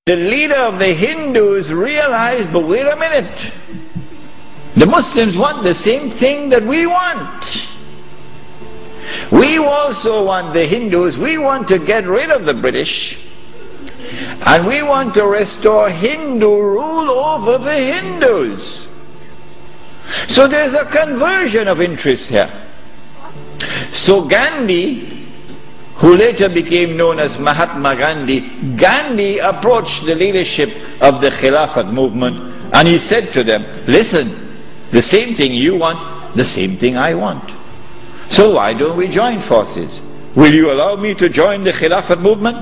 The leader of the Hindus realized, but wait a minute, the Muslims want the same thing that we want. We also want, the Hindus, we want to get rid of the British, and we want to restore Hindu rule over the Hindus. So there's a conversion of interest here. So Gandhi, who later became known as Mahatma Gandhi, Gandhi approached the leadership of the Khilafat movement and he said to them, listen, the same thing you want, the same thing I want. So why don't we join forces? Will you allow me to join the Khilafat movement?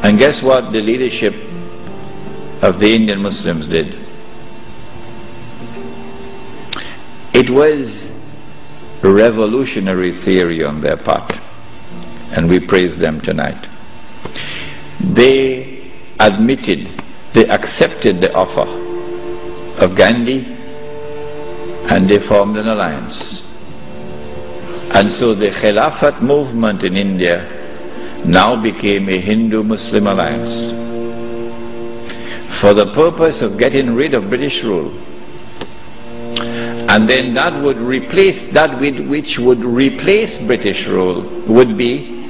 And guess what the leadership of the Indian Muslims did? It was a revolutionary theory on their part, and we praise them tonight. They admitted, they accepted the offer of Gandhi, and they formed an alliance. And so the Khilafat movement in India now became a Hindu-Muslim alliance for the purpose of getting rid of British rule. And then that would replace, that which would replace British rule would be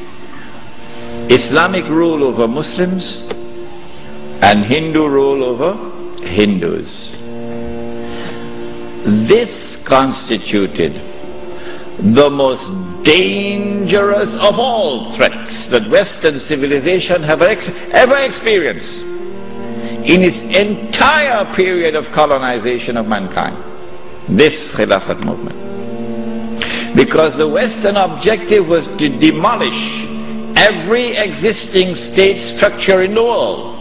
Islamic rule over Muslims and Hindu rule over Hindus. This constituted the most dangerous of all threats that Western civilization have ever experienced in its entire period of colonization of mankind. This Khilafat movement. Because the Western objective was to demolish every existing state structure in the world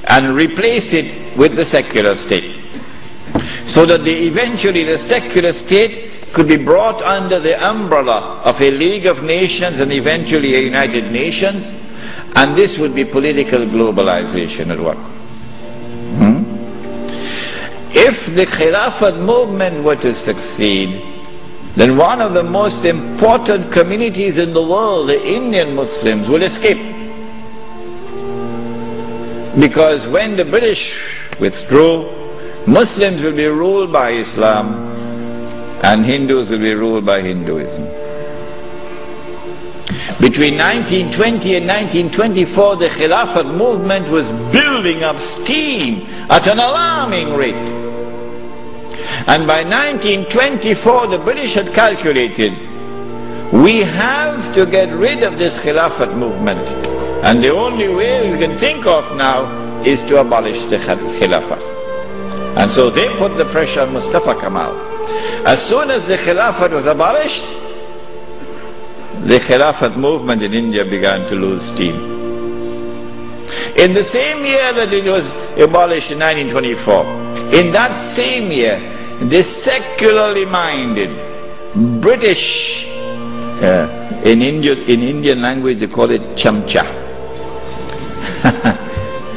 and replace it with the secular state. So that eventually the secular state could be brought under the umbrella of a League of Nations and eventually a United Nations, and this would be political globalization at work. If the Khilafat movement were to succeed, then one of the most important communities in the world, the Indian Muslims, will escape. Because when the British withdrew, Muslims will be ruled by Islam and Hindus will be ruled by Hinduism. Between 1920 and 1924, the Khilafat movement was building up steam at an alarming rate. And by 1924, the British had calculated, we have to get rid of this Khilafat movement. And the only way we can think of now is to abolish the Khilafat. And so they put the pressure on Mustafa Kemal. As soon as the Khilafat was abolished, the Khilafat movement in India began to lose steam. In the same year that it was abolished in 1924, in that same year, the secularly minded British, in Indian language they call it chamcha,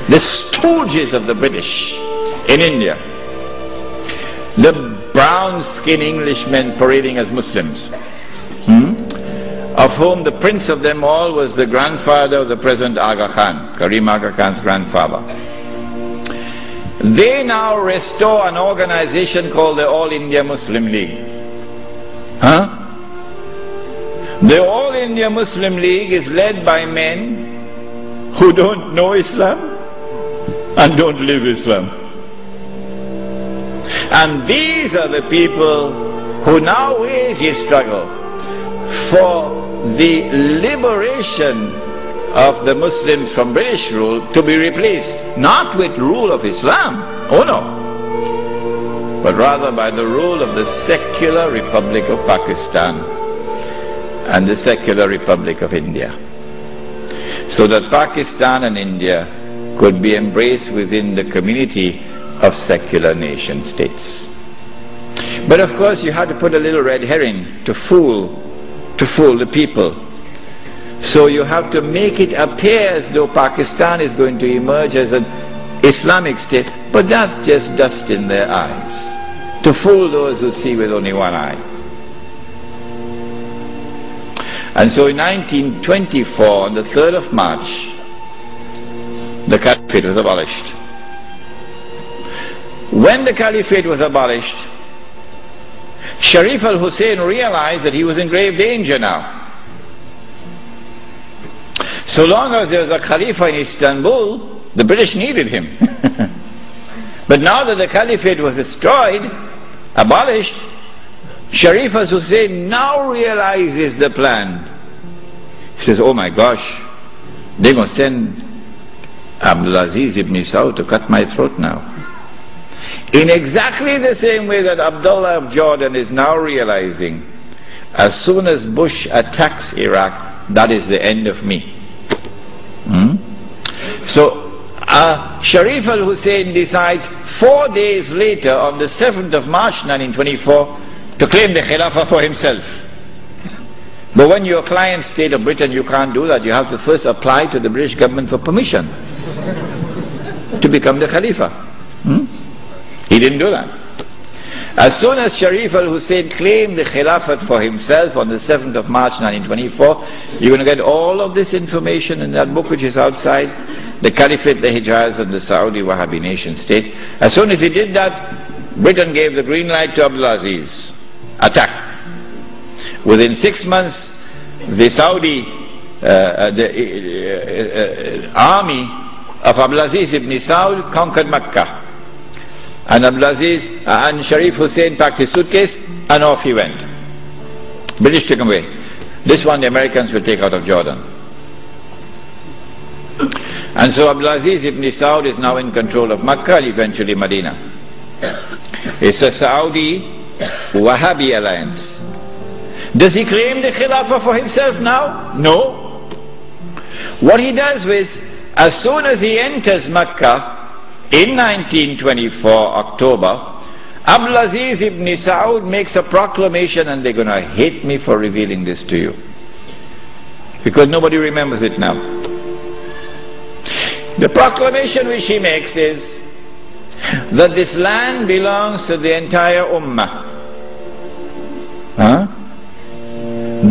the stooges of the British in India, the brown-skinned Englishmen parading as Muslims, of whom the prince of them all was the grandfather of the present Aga Khan, Karim Aga Khan's grandfather. They now restore an organization called the All India Muslim League. The All India Muslim League is led by men who don't know Islam and don't live Islam. And these are the people who now wage a struggle for the liberation of the Muslims from British rule to be replaced, not with rule of Islam, oh no, but rather by the rule of the secular Republic of Pakistan and the secular Republic of India. So that Pakistan and India could be embraced within the community of secular nation states. But of course you had to put a little red herring to fool the people. So you have to make it appear as though Pakistan is going to emerge as an Islamic state, but that's just dust in their eyes, to fool those who see with only one eye. And so in 1924, on the 3rd of March, the Caliphate was abolished. When the Caliphate was abolished, Sharif al-Hussein realized that he was in grave danger now. So long as there was a Khalifa in Istanbul, the British needed him. But now that the Caliphate was destroyed, abolished, Sharif al-Hussein now realizes the plan. He says, oh my gosh, they're going to send Abdulaziz ibn Saud to cut my throat now. In exactly the same way that Abdullah of Jordan is now realizing, as soon as Bush attacks Iraq, that is the end of me. So Sharif al-Hussein decides 4 days later, on the 7th of March 1924, to claim the Khilafah for himself. But when you're a client state of Britain, you can't do that. You have to first apply to the British government for permission to become the Khalifa. He didn't do that. As soon as Sharif al-Hussein claimed the Khilafat for himself on the 7th of March 1924, you're going to get all of this information in that book which is outside, the Caliphate, the Hijaz and the Saudi Wahhabi nation state. As soon as he did that, Britain gave the green light to Abdulaziz. Attack. Within 6 months, the Saudi army of Abdulaziz ibn Saud conquered Mecca. And Abdulaziz and Sharif Hussein packed his suitcase and off he went. British took him away. This one the Americans will take out of Jordan. And so Abdulaziz ibn Saud is now in control of Mecca and eventually Medina. It's a Saudi Wahhabi alliance. Does he claim the Khilafah for himself now? No. What he does is, as soon as he enters Mecca, in 1924, October, Abdulaziz ibn Saud makes a proclamation, and they're going to hate me for revealing this to you, because nobody remembers it now. The proclamation which he makes is that this land belongs to the entire Ummah.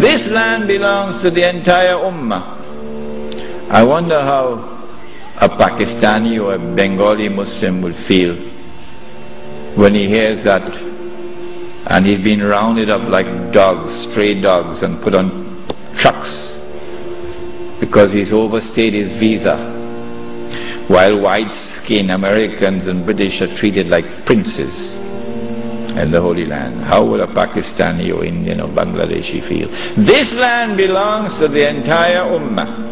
This land belongs to the entire Ummah. I wonder how a Pakistani or a Bengali Muslim will feel when he hears that, and he's been rounded up like dogs, stray dogs, and put on trucks because he's overstayed his visa, while white-skinned Americans and British are treated like princes in the Holy Land. How will a Pakistani or Indian or Bangladeshi feel? This land belongs to the entire Ummah.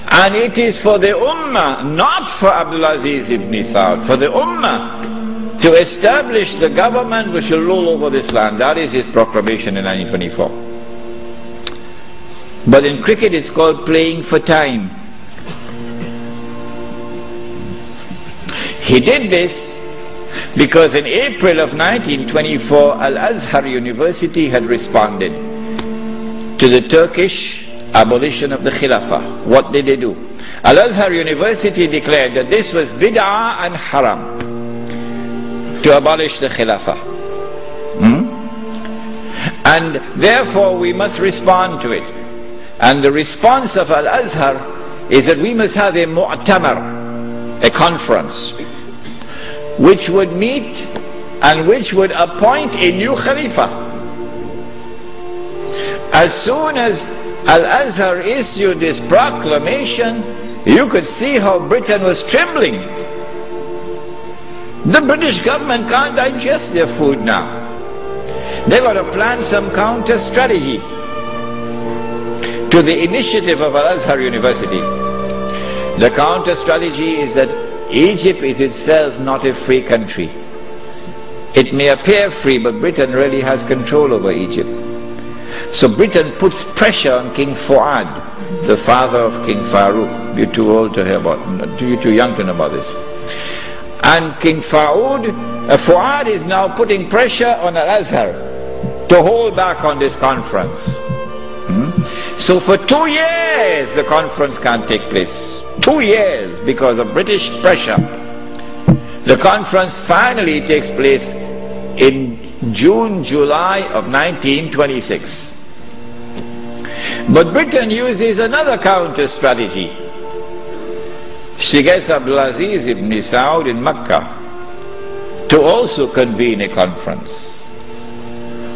And it is for the Ummah, not for Abdulaziz ibn Saud, for the Ummah to establish the government which will rule over this land. That is his proclamation in 1924. But in cricket it's called playing for time. He did this because in April of 1924, Al-Azhar University had responded to the Turkish abolition of the Khilafah. What did they do? Al-Azhar University declared that this was bid'ah and haram to abolish the Khilafah. And therefore we must respond to it. And the response of Al-Azhar is that we must have a mu'tamar, a conference, which would meet and which would appoint a new Khalifa. As soon as Al-Azhar issued this proclamation, you could see how Britain was trembling. The British government can't digest their food now. They've got to plan some counter strategy to the initiative of Al-Azhar University. The counter strategy is that Egypt is itself not a free country. It may appear free, but Britain really has control over Egypt. So Britain puts pressure on King Fuad, the father of King Farouk. You're too old to hear about, you're too young to know about this. And King Fuad is now putting pressure on Al-Azhar to hold back on this conference. So for 2 years the conference can't take place. 2 years because of British pressure. The conference finally takes place in June, July of 1926. But Britain uses another counter strategy. She gets Abdulaziz ibn Saud in Mecca to also convene a conference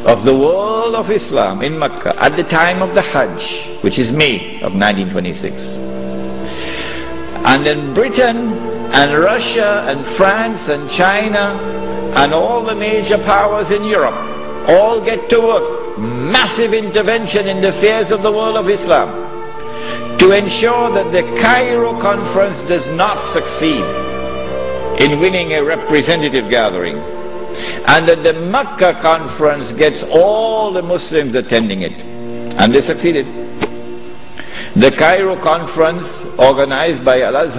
of the world of Islam in Mecca at the time of the Hajj, which is May of 1926. And then Britain and Russia and France and China and all the major powers in Europe all get to work. Massive intervention in the affairs of the world of Islam to ensure that the Cairo conference does not succeed in winning a representative gathering, and that the Mecca conference gets all the Muslims attending it. And they succeeded. The Cairo conference, organized by Al-Azhar